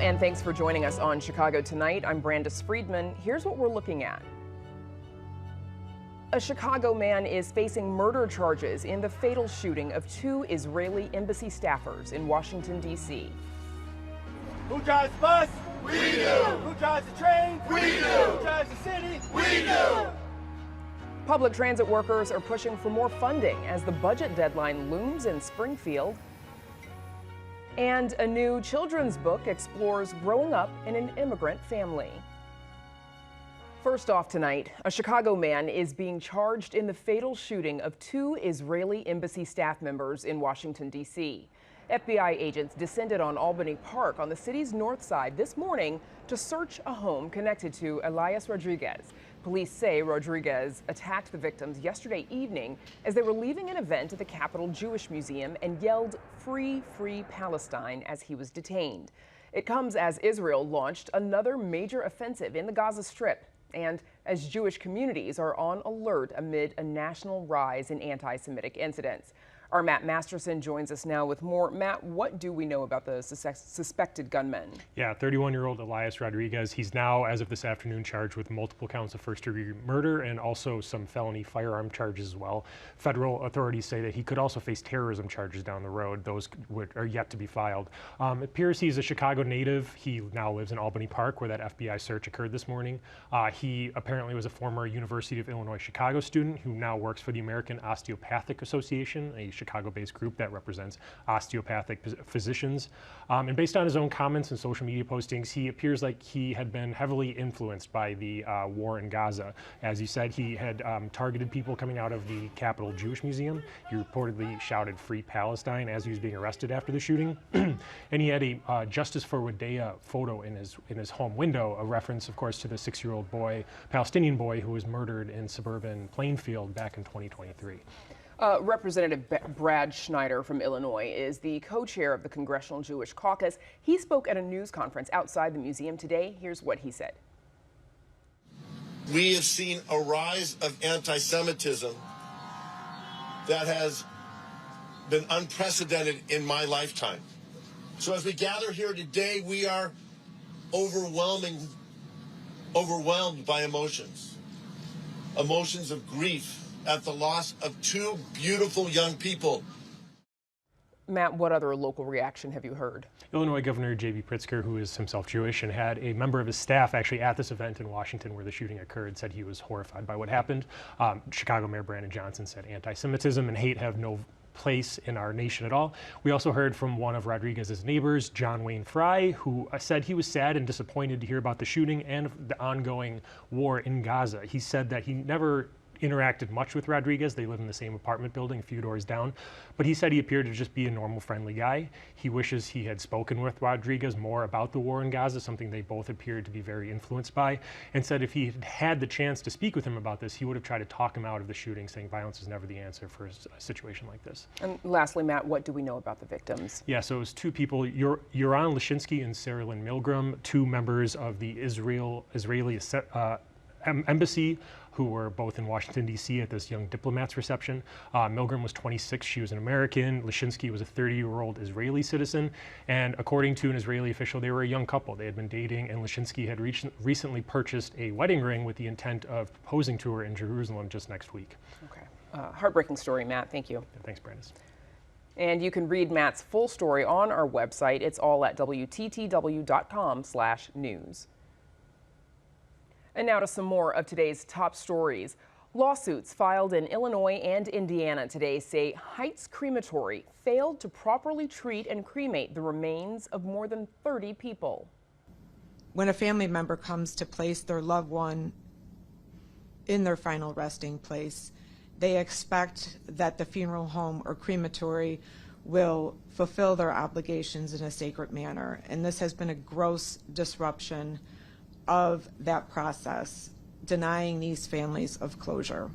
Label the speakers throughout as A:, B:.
A: and thanks for joining us on Chicago Tonight. I'm Brandis Friedman. Here's what we're looking at. A Chicago man is facing murder charges in the fatal shooting of two Israeli embassy staffers in Washington, D.C.
B: Who drives the bus?
C: We do.
B: Who drives the train?
C: We do.
B: Who drives the city?
C: We do.
A: Public transit workers are pushing for more funding as the budget deadline looms in Springfield. And a new children's book explores growing up in an immigrant family. First off tonight, a Chicago man is being charged in the fatal shooting of two Israeli embassy staff members in Washington, D.C. FBI agents descended on Albany Park on the city's north side this morning to search a home connected to Elias Rodriguez. Police say Rodriguez attacked the victims yesterday evening as they were leaving an event at the Capitol Jewish Museum and yelled, "Free, free Palestine," as he was detained. It comes as Israel launched another major offensive in the Gaza Strip and as Jewish communities are on alert amid a national rise in anti-Semitic incidents. Our Matt Masterson joins us now with more. Matt, what do we know about the suspected gunmen?
D: Yeah, 31-year-old Elias Rodriguez. He's now, as of this afternoon, charged with multiple counts of first-degree murder and also some felony firearm charges as well. Federal authorities say that he could also face terrorism charges down the road. Those are yet to be filed. It appears he's a Chicago native. He now lives in Albany Park, where that FBI search occurred this morning. He apparently was a former University of Illinois Chicago student who now works for the American Osteopathic Association, a Chicago-based group that represents osteopathic physicians. And based on his own comments and social media postings, he appears like he had been heavily influenced by the war in Gaza. As you said, he had targeted people coming out of the Capitol Jewish Museum. He reportedly shouted "Free Palestine" as he was being arrested after the shooting. And he had a Justice for Wadea photo in his home window, a reference, of course, to the 6-year-old boy, Palestinian boy, who was murdered in suburban Plainfield back in 2023.
A: Representative Brad Schneider from Illinois is the co-chair of the Congressional Jewish Caucus. He spoke at a news conference outside the museum today. Here's what he said.
E: We have seen a rise of anti-Semitism that has been unprecedented in my lifetime. So as we gather here today, we are overwhelmed by emotions of grief at the loss of two beautiful young people.
A: Matt, what other local reaction have you heard?
D: Illinois Governor J.B. Pritzker, who is himself Jewish and had a member of his staff actually at this event in Washington where the shooting occurred, said he was horrified by what happened. Chicago Mayor Brandon Johnson said anti-Semitism and hate have no place in our nation at all. We also heard from one of Rodriguez's neighbors, John Wayne Fry, who said he was sad and disappointed to hear about the shooting and the ongoing war in Gaza. He said that he never interacted much with Rodriguez. They live in the same apartment building a few doors down, but he said he appeared to just be a normal, friendly guy. He wishes he had spoken with Rodriguez more about the war in Gaza, something they both appeared to be very influenced by, and said if he had had the chance to speak with him about this, he would have tried to talk him out of the shooting, saying violence is never the answer for a situation like this.
A: And lastly, Matt, what do we know about the victims?
D: Yeah, so it was two people, Yoran Lashinsky and Sarah Lynn Milgram, two members of the Israeli embassy, who were both in Washington, D.C. at this young diplomat's reception. Milgram was 26, she was an American. Lashinsky was a 30-year-old Israeli citizen. And according to an Israeli official, they were a young couple. They had been dating, and Lashinsky had recently purchased a wedding ring with the intent of proposing to her in Jerusalem just next week.
A: Okay. Heartbreaking story, Matt. Thank you.
D: Yeah, thanks, Brandis.
A: And you can read Matt's full story on our website. It's all at WTTW.com/news. And now to some more of today's top stories. Lawsuits filed in Illinois and Indiana today say Heights Crematory failed to properly treat and cremate the remains of more than 30 people.
F: When a family member comes to place their loved one in their final resting place, they expect that the funeral home or crematory will fulfill their obligations in a sacred manner. And this has been a gross disruption of that process, denying these families of closure.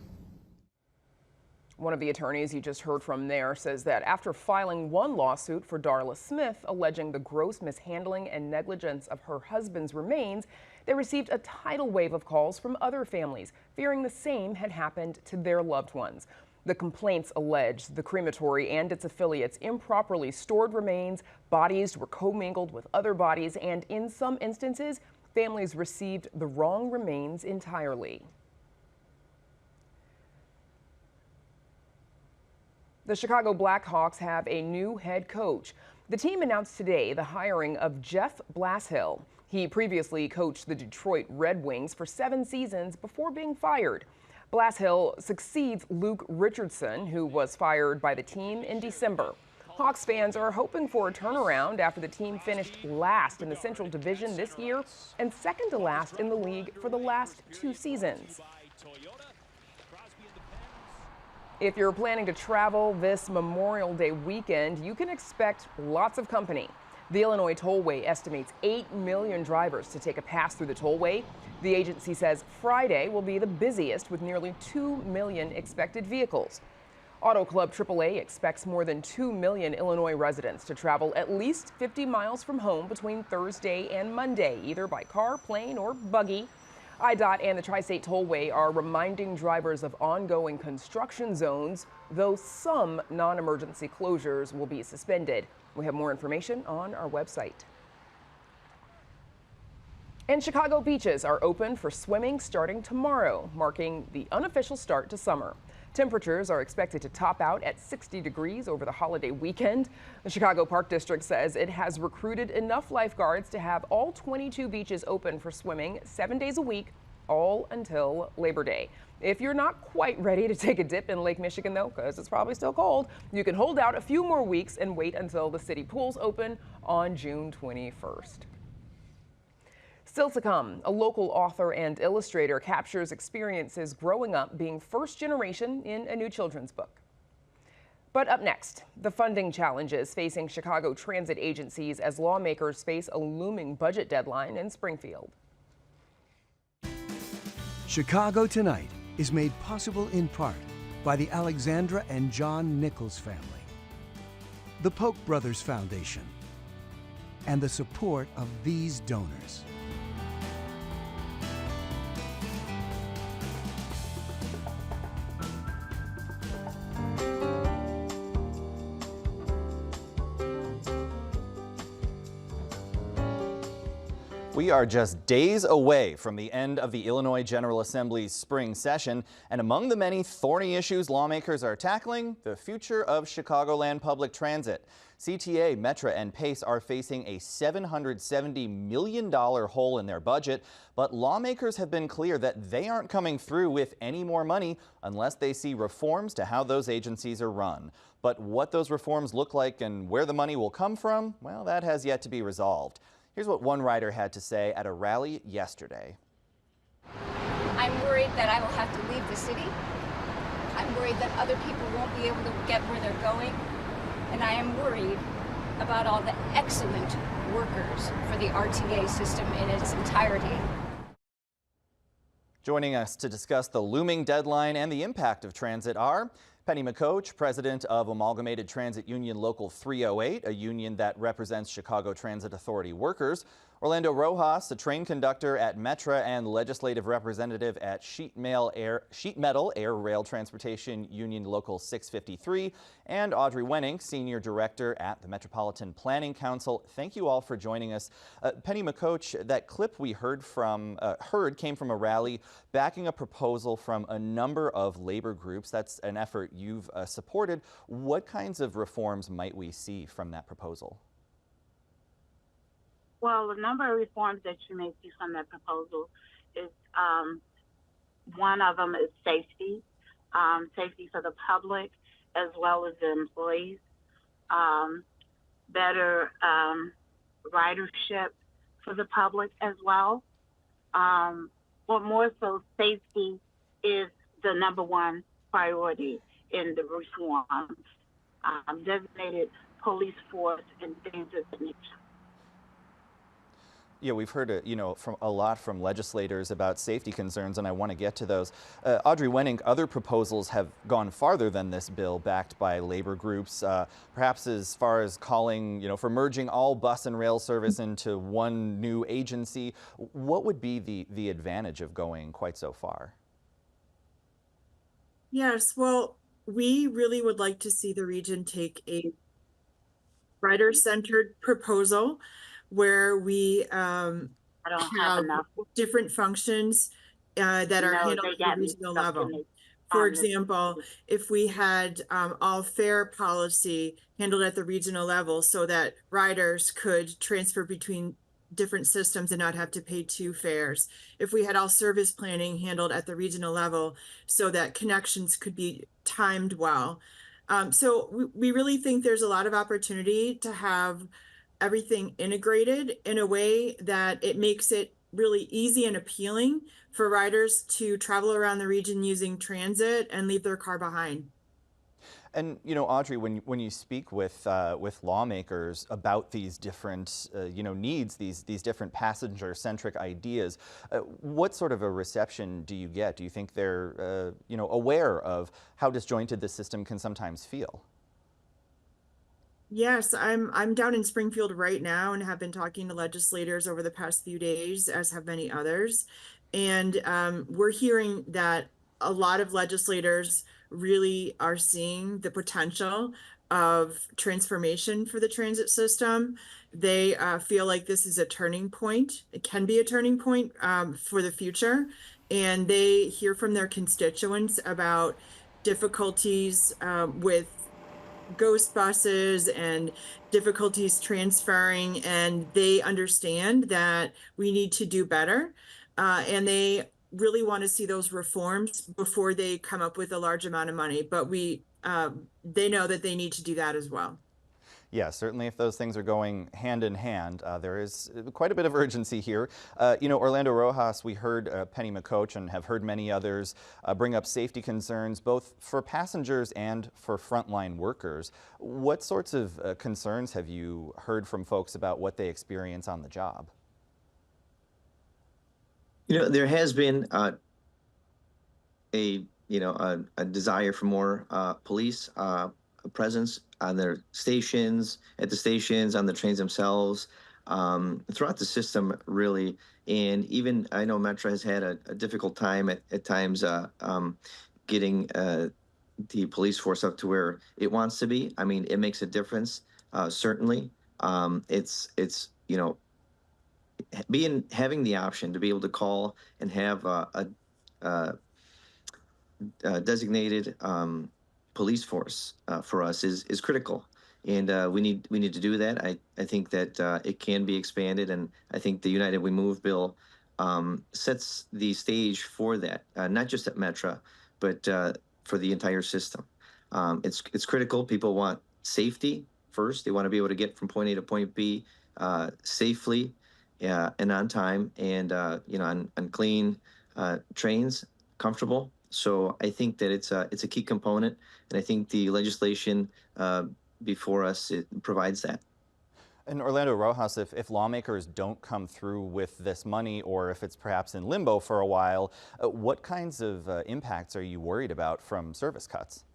A: One of the attorneys you just heard from there says that after filing one lawsuit for Darla Smith alleging the gross mishandling and negligence of her husband's remains, they received a tidal wave of calls from other families fearing the same had happened to their loved ones. The complaints allege the crematory and its affiliates improperly stored remains, bodies were commingled with other bodies, and in some instances, families received the wrong remains entirely. The Chicago Blackhawks have a new head coach. The team announced today the hiring of Jeff Blashill. He previously coached the Detroit Red Wings for 7 seasons before being fired. Blashill succeeds Luke Richardson, who was fired by the team in December. Hawks fans are hoping for a turnaround after the team finished last in the Central Division this year and second to last in the league for the last 2 seasons. If you're planning to travel this Memorial Day weekend, you can expect lots of company. The Illinois Tollway estimates 8 million drivers to take a pass through the tollway. The agency says Friday will be the busiest with nearly 2 million expected vehicles. Auto Club AAA expects more than 2 million Illinois residents to travel at least 50 miles from home between Thursday and Monday, either by car, plane, or buggy. IDOT and the Tri-State Tollway are reminding drivers of ongoing construction zones, though some non-emergency closures will be suspended. We have more information on our website. And Chicago beaches are open for swimming starting tomorrow, marking the unofficial start to summer. Temperatures are expected to top out at 60 degrees over the holiday weekend. The Chicago Park District says it has recruited enough lifeguards to have all 22 beaches open for swimming 7 days a week, all until Labor Day. If you're not quite ready to take a dip in Lake Michigan, though, because it's probably still cold, you can hold out a few more weeks and wait until the city pools open on June 21st. Still to come, a local author and illustrator captures experiences growing up being first generation in a new children's book. But up next, the funding challenges facing Chicago transit agencies as lawmakers face a looming budget deadline in Springfield.
C: Chicago Tonight is made possible in part by the Alexandra and John Nichols family, the Polk Brothers Foundation, and the support of these donors.
G: We are just days away from the end of the Illinois General Assembly's spring session, and among the many thorny issues lawmakers are tackling, the future of Chicagoland public transit. CTA, Metra and Pace are facing a $770 million hole in their budget, but lawmakers have been clear that they aren't coming through with any more money unless they see reforms to how those agencies are run. But what those reforms look like and where the money will come from, well, that has yet to be resolved. Here's what one rider had to say at a rally yesterday.
H: I'm worried that I will have to leave the city. I'm worried that other people won't be able to get where they're going. And I am worried about all the excellent workers for the RTA system in its entirety.
G: Joining us to discuss the looming deadline and the impact of transit are Penny McCoach, president of Amalgamated Transit Union Local 308, a union that represents Chicago Transit Authority workers. Orlando Rojas, a train conductor at Metra and legislative representative at Sheet Metal Air Rail Transportation Union Local 653, and Audrey Wenning, senior director at the Metropolitan Planning Council. Thank you all for joining us. Penny McCoach, that clip we heard came from a rally backing a proposal from a number of labor groups. That's an effort you've supported. What kinds of reforms might we see from that proposal?
I: Well, a number of reforms that you may see from that proposal is one of them is safety, safety for the public as well as the employees, better ridership for the public as well. But more so, safety is the number one priority in the reform. Designated police force and things of that nature.
G: Yeah, we've heard from a lot from legislators about safety concerns, and I want to get to those. Audrey Wenning, other proposals have gone farther than this bill, backed by labor groups, perhaps as far as calling, for merging all bus and rail service into one new agency. What would be the advantage of going quite so far?
J: Yes, well, we really would like to see the region take a rider-centered proposal where we
I: I don't have
J: have
I: enough.
J: different functions that are
I: No,
J: handled
I: they
J: at the
I: got me
J: regional
I: stuck in
J: level.
I: the
J: For
I: on this.
J: example, if we had all fare policy handled at the regional level so that riders could transfer between different systems and not have to pay two fares. If we had all service planning handled at the regional level so that connections could be timed well. So we really think there's a lot of opportunity to have everything integrated in a way that it makes it really easy and appealing for riders to travel around the region using transit and leave their car behind.
G: And Audrey, when you speak with lawmakers about these different needs, these different passenger-centric ideas, what sort of a reception do you get? Do you think they're aware of how disjointed this system can sometimes feel?
J: Yes, I'm down in Springfield right now and have been talking to legislators over the past few days, as have many others. And we're hearing that a lot of legislators really are seeing the potential of transformation for the transit system. They feel like this is a turning point. It can be a turning point for the future. And they hear from their constituents about difficulties with ghost buses and difficulties transferring, and they understand that we need to do better. And they really want to see those reforms before they come up with a large amount of money. But they know that they need to do that as well.
G: Yeah, certainly if those things are going hand in hand, there is quite a bit of urgency here. Orlando Rojas, we heard Penny McCoach and have heard many others bring up safety concerns, both for passengers and for frontline workers. What sorts of concerns have you heard from folks about what they experience on the job?
K: There has been a desire for more police presence on their stations, at the stations, on the trains themselves, throughout the system, really. And even I know Metra has had a difficult time at times getting the police force up to where it wants to be. I mean, it makes a difference, certainly. It's having the option to be able to call and have a designated police force for us is critical, and we need to do that. I think that it can be expanded, and I think the United We Move bill sets the stage for that, not just at Metra, but for the entire system. It's critical. People want safety first. They want to be able to get from point A to point B safely and on time, and on clean trains, comfortable. So I think that it's a key component, and I think the legislation before us, it provides that.
G: And Orlando Rojas, if lawmakers don't come through with this money, or if it's perhaps in limbo for a while, what kinds of impacts are you worried about from service cuts?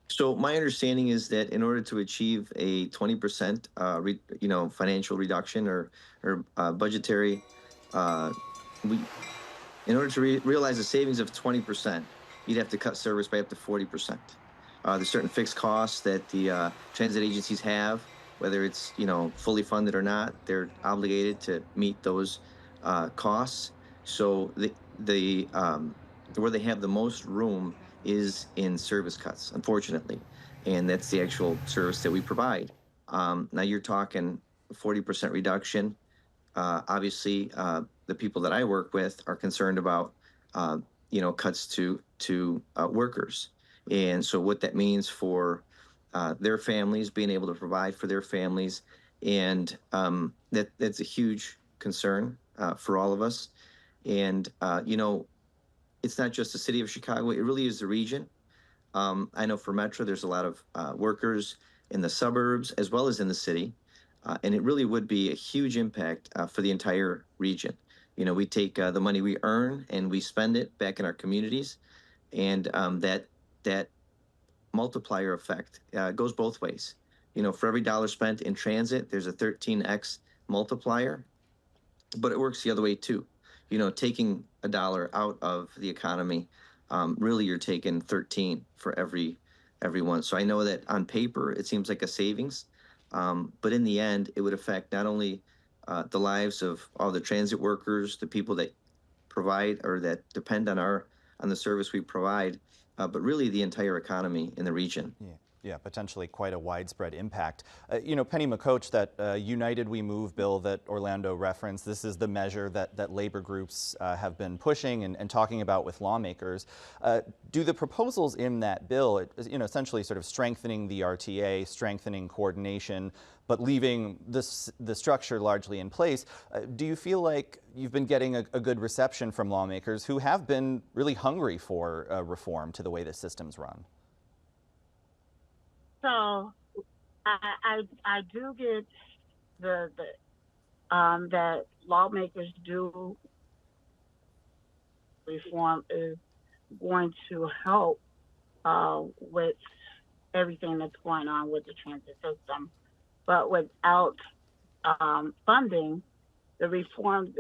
K: So my understanding is that in order to achieve a 20% financial reduction or budgetary, in order to realize a savings of 20%, you'd have to cut service by up to 40%. There's certain fixed costs that the transit agencies have, whether it's fully funded or not. They're obligated to meet those costs. So where they have the most room is in service cuts, unfortunately, and that's the actual service that we provide. Now you're talking 40% reduction. Obviously, the people that I work with are concerned about, cuts to workers, and so what that means for their families, being able to provide for their families, and that's a huge concern for all of us. And it's not just the city of Chicago; it really is the region. I know for Metra, there's a lot of workers in the suburbs as well as in the city. And it really would be a huge impact for the entire region. We take the money we earn and we spend it back in our communities, and that multiplier effect goes both ways. For every dollar spent in transit, there's a 13x multiplier, but it works the other way too. Taking a dollar out of the economy really you're taking 13 for everyone. So I know that on paper it seems like a savings, but in the end it would affect not only the lives of all the transit workers, the people that provide or that depend on the service we provide, but really the entire economy in the region.
G: Yeah, potentially quite a widespread impact. You know, Penny McCoach, that United We Move bill that Orlando referenced, this is the measure that labor groups have been pushing and talking about with lawmakers. Do the proposals in that bill, you know, essentially sort of strengthening the RTA, strengthening coordination, but leaving the structure largely in place, do you feel like you've been getting a good reception from lawmakers who have been really hungry for reform to the way the system's run?
I: So I do get that lawmakers do reform is going to help with everything that's going on with the transit system, but without funding, the reform,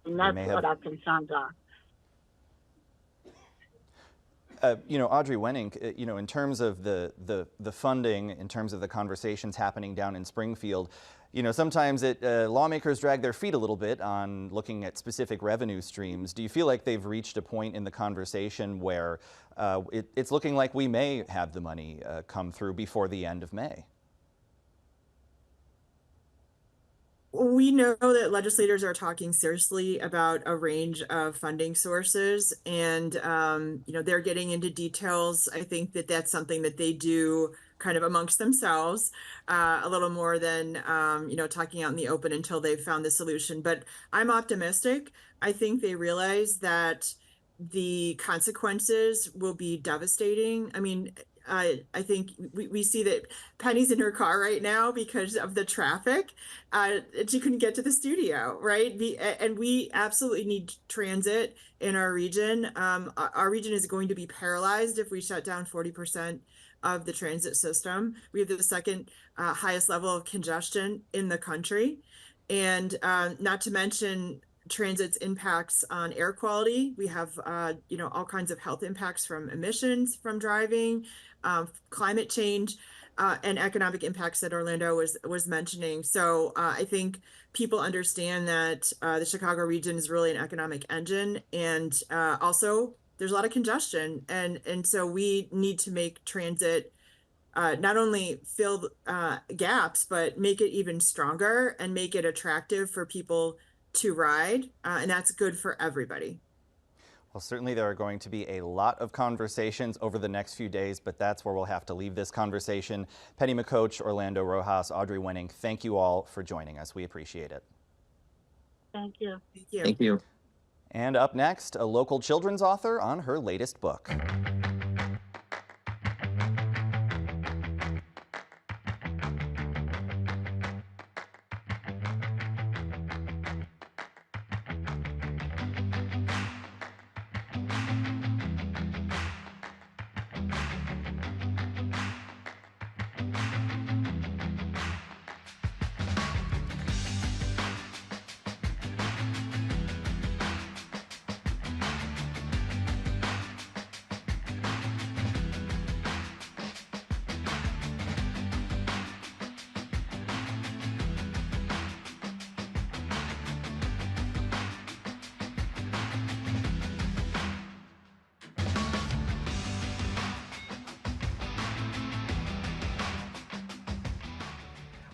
I: and that's what our concerns are.
G: You know, Audrey Wenning, you know, in terms of the funding, in terms of the conversations happening down in Springfield, you know, sometimes lawmakers drag their feet a little bit on looking at specific revenue streams. Do you feel like they've reached a point in the conversation where it's looking like we may have the money come through before the end of May?
J: We know that legislators are talking seriously about a range of funding sources, and you know, they're getting into details. I think that that's something that they do kind of amongst themselves, a little more than you know, talking out in the open until they've found the solution. But I'm optimistic. I think they realize that the consequences will be devastating. I mean, I think we see that Penny's in her car right now because of the traffic. She couldn't get to the studio, right? And we absolutely need transit in our region. Our region is going to be paralyzed if we shut down 40% of the transit system. We have the second highest level of congestion in the country. And not to mention transit's impacts on air quality. We have, you know, all kinds of health impacts from emissions from driving, climate change, and economic impacts that Orlando was mentioning. So I think people understand that the Chicago region is really an economic engine, and also there's a lot of congestion, and so we need to make transit not only fill gaps, but make it even stronger and make it attractive for people to ride, and that's good for everybody.
G: Well, certainly there are going to be a lot of conversations over the next few days, but that's where we'll have to leave this conversation. Penny McCoach, Orlando Rojas, Audrey Wenning, thank you all for joining us. We appreciate it.
I: Thank you.
J: Thank you.
K: Thank you.
G: And up next, a local children's author on her latest book.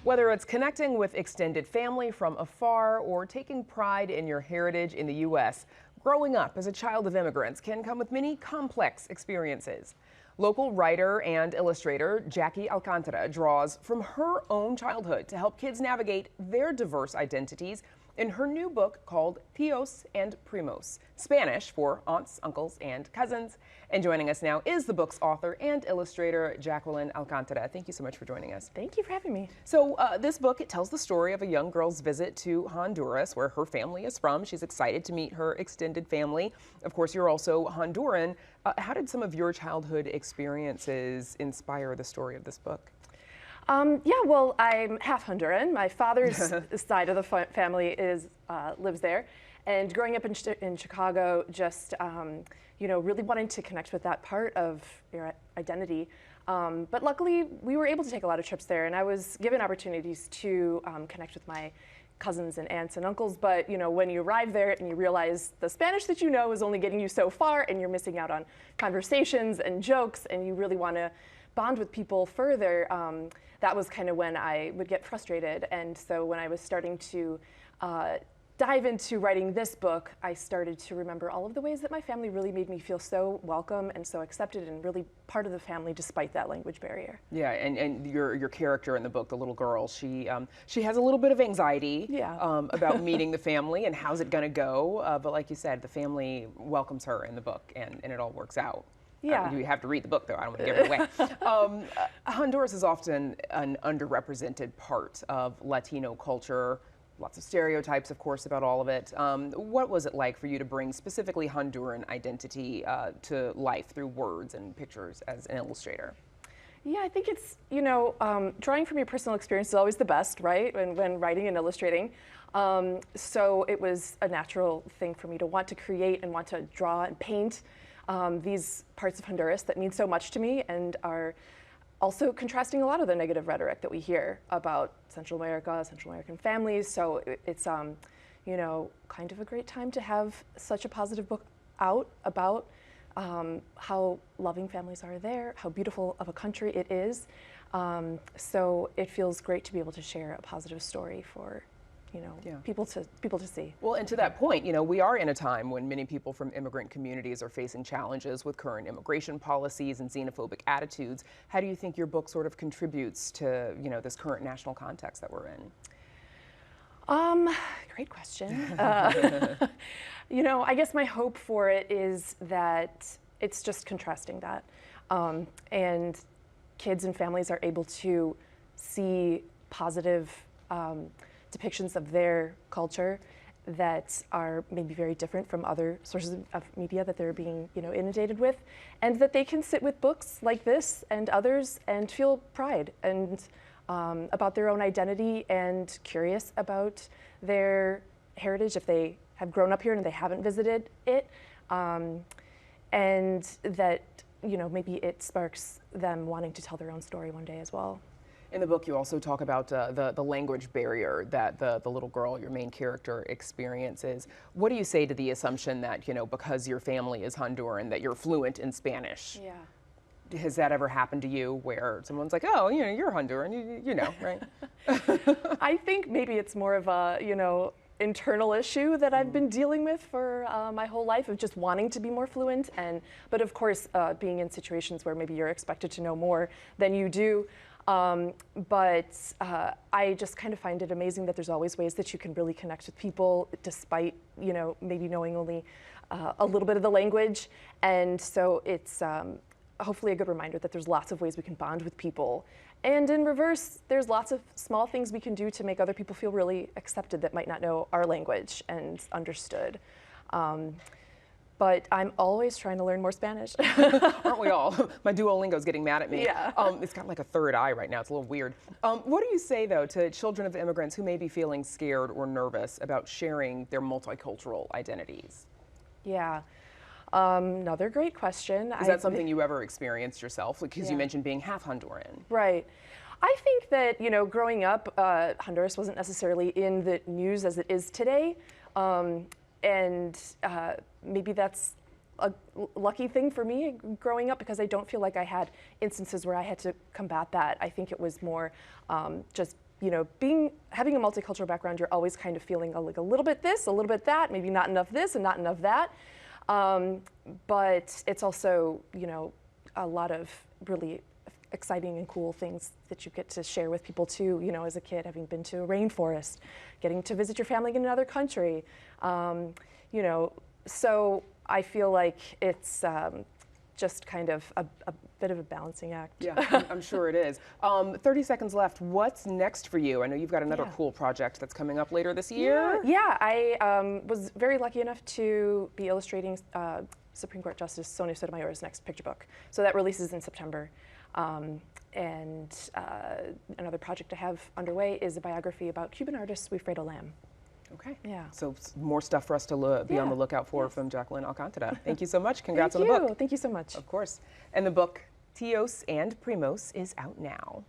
A: Whether it's connecting with extended family from afar or taking pride in your heritage in the U.S., growing up as a child of immigrants can come with many complex experiences. Local writer and illustrator Jacqueline Alcántara draws from her own childhood to help kids navigate their diverse identities in her new book called Tíos and Primos, Spanish for aunts, uncles, and cousins. And joining us now is the book's author and illustrator, Jacqueline Alcántara. Thank you so much for joining us.
L: Thank you for having me.
A: So this book, it tells the story of a young girl's visit to Honduras, where her family is from. She's excited to meet her extended family. Of course, you're also Honduran. How did some of your childhood experiences inspire the story of this book?
L: Yeah, well, I'm half Honduran. My father's side of the family is lives there, and growing up in Chicago, just really wanting to connect with that part of your identity. But luckily, we were able to take a lot of trips there, and I was given opportunities to connect with my cousins and aunts and uncles. But when you arrive there and you realize the Spanish that you know is only getting you so far, and you're missing out on conversations and jokes, and you really want to bond with people further, that was kind of when I would get frustrated. And so when I was starting to dive into writing this book, I started to remember all of the ways that my family really made me feel so welcome and so accepted and really part of the family despite that language barrier.
A: Yeah, and your character in the book, the little girl, she has a little bit of anxiety about meeting the family and how's it gonna go, but like you said, the family welcomes her in the book and it all works out.
L: Yeah.
A: You have to read the book, though. I don't want to give it away. Honduras is often an underrepresented part of Latino culture. Lots of stereotypes, of course, about all of it. What was it like for you to bring specifically Honduran identity to life through words and pictures as an illustrator?
L: Yeah, I think it's, drawing from your personal experience is always the best, right, when writing and illustrating. So it was a natural thing for me to want to create and want to draw and paint these parts of Honduras that mean so much to me and are also contrasting a lot of the negative rhetoric that we hear about Central America, Central American families. So it's, kind of a great time to have such a positive book out about how loving families are there, how beautiful of a country it is. So it feels great to be able to share a positive story for people to see.
A: Well, and to that point, we are in a time when many people from immigrant communities are facing challenges with current immigration policies and xenophobic attitudes. How do you think your book sort of contributes to, this current national context that we're in?
L: Great question. I guess my hope for it is that it's just contrasting that. And kids and families are able to see positive depictions of their culture that are maybe very different from other sources of media that they're being inundated with, and that they can sit with books like this and others and feel pride and about their own identity and curious about their heritage if they have grown up here and they haven't visited it, and that maybe it sparks them wanting to tell their own story one day as well.
A: In the book, you also talk about the language barrier that the little girl, your main character, experiences. What do you say to the assumption that, because your family is Honduran, that you're fluent in Spanish?
L: Yeah.
A: Has that ever happened to you where someone's like, oh, you're Honduran, you know, right?
L: I think maybe it's more of a, internal issue that I've been dealing with for my whole life of just wanting to be more fluent. But of course, being in situations where maybe you're expected to know more than you do. But I just kind of find it amazing that there's always ways that you can really connect with people despite, maybe knowing only a little bit of the language. And so it's hopefully a good reminder that there's lots of ways we can bond with people. And in reverse, there's lots of small things we can do to make other people feel really accepted that might not know our language and understood. But I'm always trying to learn more Spanish.
A: Aren't we all? My Duolingo's getting mad at me.
L: Yeah.
A: It's got like a third eye right now. It's a little weird. What do you say, though, to children of immigrants who may be feeling scared or nervous about sharing their multicultural identities?
L: Yeah. Another great question.
A: Is that something you ever experienced yourself? Because you mentioned being half Honduran.
L: Right. I think that, growing up, Honduras wasn't necessarily in the news as it is today. And maybe that's a lucky thing for me growing up because I don't feel like I had instances where I had to combat that. I think it was more just, having a multicultural background, you're always kind of feeling like a little bit this, a little bit that, maybe not enough this and not enough that. But it's also, a lot of really exciting and cool things that you get to share with people too, as a kid, having been to a rainforest, getting to visit your family in another country. So I feel like it's just kind of a bit of a balancing act.
A: Yeah, I'm sure it is. 30 seconds left. What's next for you? I know you've got another cool project that's coming up later this year.
L: Yeah, I was very lucky enough to be illustrating Supreme Court Justice Sonia Sotomayor's next picture book. So that releases in September. And another project I have underway is a biography about Cuban artist Wilfredo Lam.
A: Okay.
L: Yeah.
A: So more stuff for us to be on the lookout for from Jacqueline Alcántara. Thank you so much. Congrats on the book.
L: Thank you so much.
A: Of course. And the book, Tios and Primos, is out now.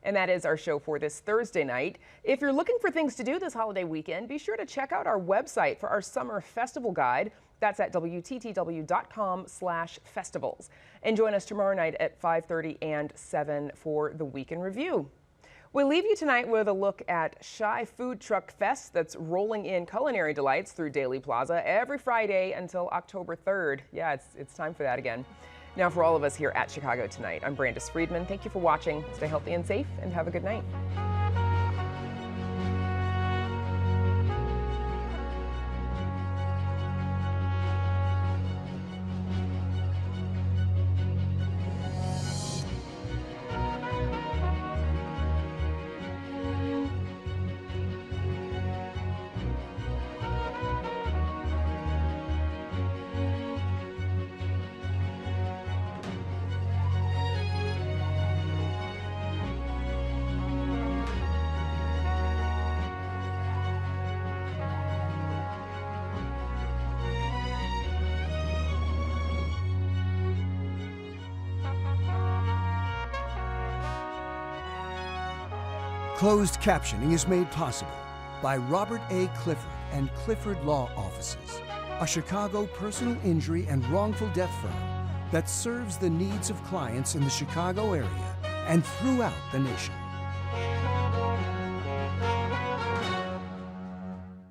A: And that is our show for this Thursday night. If you're looking for things to do this holiday weekend, be sure to check out our website for our summer festival guide. That's at WTTW.com/festivals. And join us tomorrow night at 5:30 and 7 for the Week in Review. We'll leave you tonight with a look at Shy Food Truck Fest that's rolling in culinary delights through Daly Plaza every Friday until October 3rd. Yeah, it's time for that again. Now, for all of us here at Chicago Tonight, I'm Brandis Friedman. Thank you for watching. Stay healthy and safe, and have a good night.
C: Closed captioning is made possible by Robert A. Clifford and Clifford Law Offices, a Chicago personal injury and wrongful death firm that serves the needs of clients in the Chicago area and throughout the nation.